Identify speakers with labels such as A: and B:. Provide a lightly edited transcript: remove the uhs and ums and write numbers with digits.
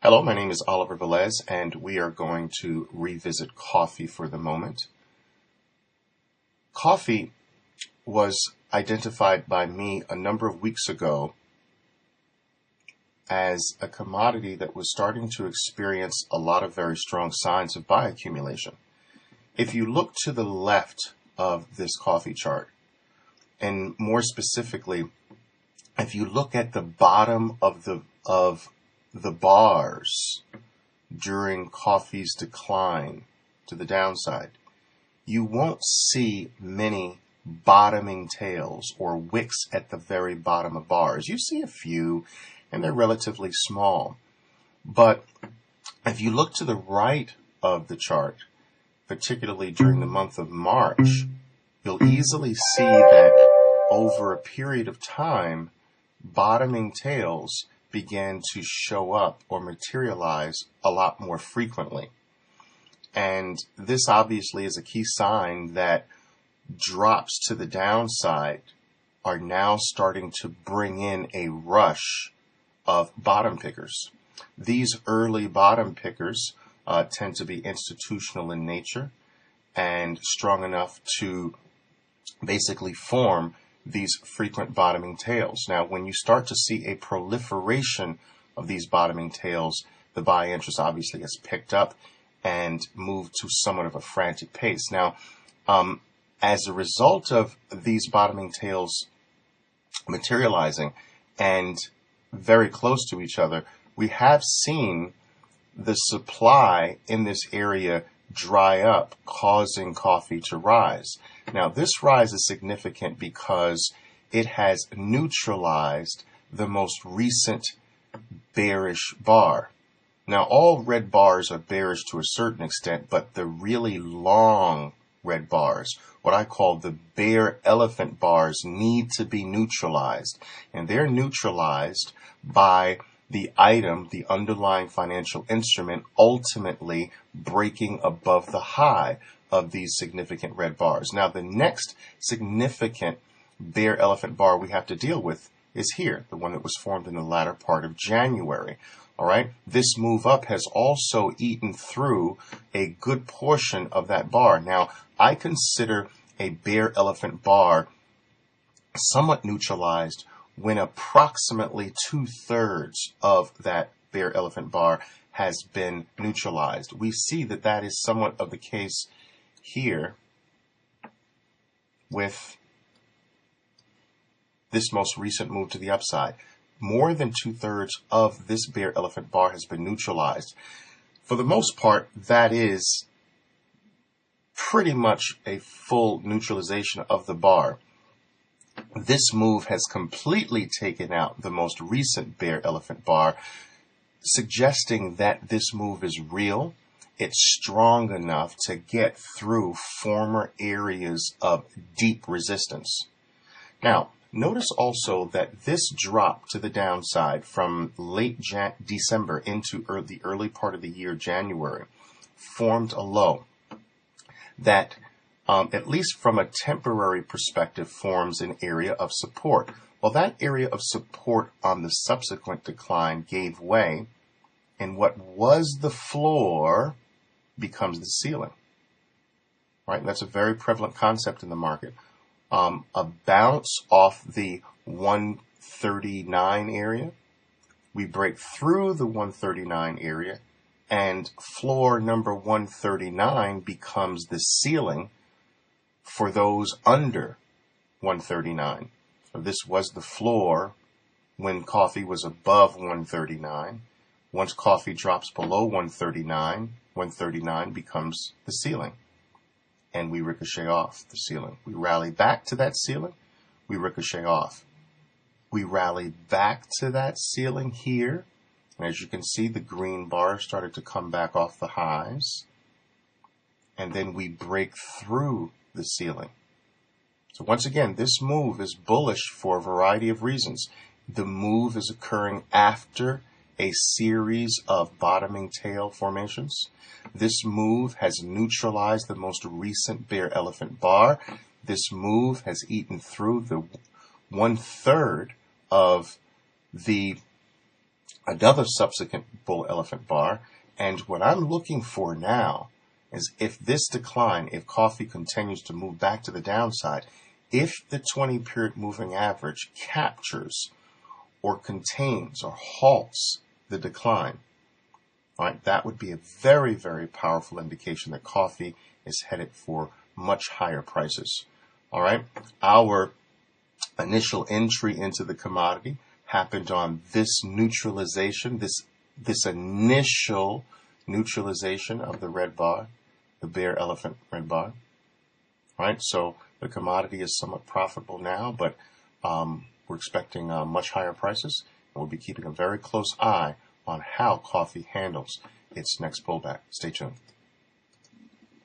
A: Hello, my name is Oliver Velez, and we are going to revisit coffee for the moment. Coffee was identified by me a number of weeks ago as a commodity that was starting to experience a lot of very strong signs of bioaccumulation. If you look to the left of this coffee chart, and more specifically, if you look at the bottom of the bars during coffee's decline to the downside, you won't see many bottoming tails or wicks at the very bottom of bars. You see a few, and they're relatively small. But if you look to the right of the chart, particularly during the month of March, you'll easily see that over a period of time, bottoming tails began to show up or materialize a lot more frequently. And this obviously is a key sign that drops to the downside are now starting to bring in a rush of bottom pickers. These early bottom pickers tend to be institutional in nature and strong enough to basically form these frequent bottoming tails. Now, when you start to see a proliferation of these bottoming tails, the buy interest obviously has picked up and moved to somewhat of a frantic pace. Now, as a result of these bottoming tails materializing and very close to each other, we have seen the supply in this area dry up, causing coffee to rise. Now, this rise is significant because it has neutralized the most recent bearish bar. Now, all red bars are bearish to a certain extent, but the really long red bars, what I call the bear elephant bars, need to be neutralized. And they're neutralized by the item, the underlying financial instrument, ultimately breaking above the high of these significant red bars. Now, the next significant bear elephant bar we have to deal with is here, the one that was formed in the latter part of January. All right. This move up has also eaten through a good portion of that bar. Now, I consider a bear elephant bar somewhat neutralized when approximately 2/3 of that bear elephant bar has been neutralized. We see that that is somewhat of the case here with this most recent move to the upside. More than 2/3 of this bear elephant bar has been neutralized. For the most part, that is pretty much a full neutralization of the bar. This move has completely taken out the most recent bear elephant bar, suggesting that this move is real. It's strong enough to get through former areas of deep resistance. Now, notice also that this drop to the downside from late December into the early part of the year, January, formed a low that, at least from a temporary perspective, forms an area of support. Well, that area of support on the subsequent decline gave way, and what was the floor becomes the ceiling. Right? And that's a very prevalent concept in the market. A bounce off the 139 area, we break through the 139 area, and floor number 139 becomes the ceiling for those under 139. So this was the floor when coffee was above 139. Once coffee drops below 139, 139 becomes the ceiling. And we ricochet off the ceiling. We rally back to that ceiling, we ricochet off. We rally back to that ceiling here. And as you can see, the green bar started to come back off the highs. And then we break through the ceiling. So once again, this move is bullish for a variety of reasons. The move is occurring after a series of bottoming tail formations. This move has neutralized the most recent bear elephant bar. This move has eaten through the 1/3 of the another subsequent bull elephant bar. And what I'm looking for now is if this decline, if coffee continues to move back to the downside, if the 20-period moving average captures or contains or halts the decline, all right, that would be a very, very powerful indication that coffee is headed for much higher prices. All right, our initial entry into the commodity happened on this neutralization, this initial neutralization of the red bar, the bear elephant red bar. All right, so the commodity is somewhat profitable now, but we're expecting much higher prices, and we'll be keeping a very close eye on how coffee handles its next pullback. Stay tuned.